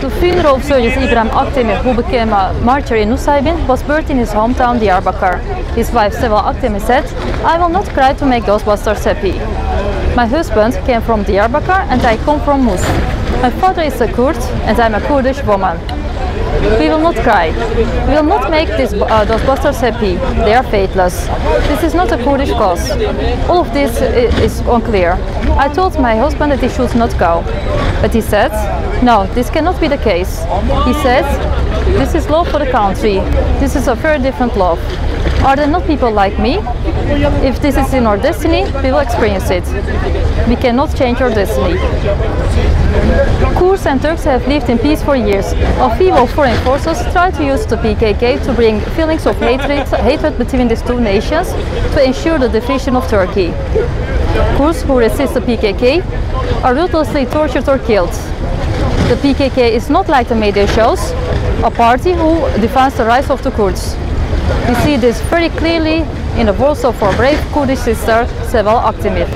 The funeral of Surgeon Ibrahim Akdemir, who became a martyr in Nusaybin, was buried in his hometown Diyarbakir. His wife Seval Akdemir said, "I will not cry to make those bastards happy. My husband came from Diyarbakir and I come from Mus. My father is a Kurd and I'm a Kurdish woman. We will not cry. We will not make those bastards happy. They are faithless. This is not a Kurdish cause." All of this is unclear. I told my husband that he should not go. But he said, "No, this cannot be the case." He said, "This is love for the country. This is a very different love. Are there not people like me? If this is in our destiny, we will experience it. We cannot change our destiny." Kurds and Turks have lived in peace for years, while feeble foreign forces try to use the PKK to bring feelings of hatred between these two nations to ensure the division of Turkey. Kurds who resist the PKK are ruthlessly tortured or killed. The PKK is not, like the media shows, a party who defends the rights of the Kurds. We see this very clearly in the words of our brave Kurdish sister Seval Akdemir.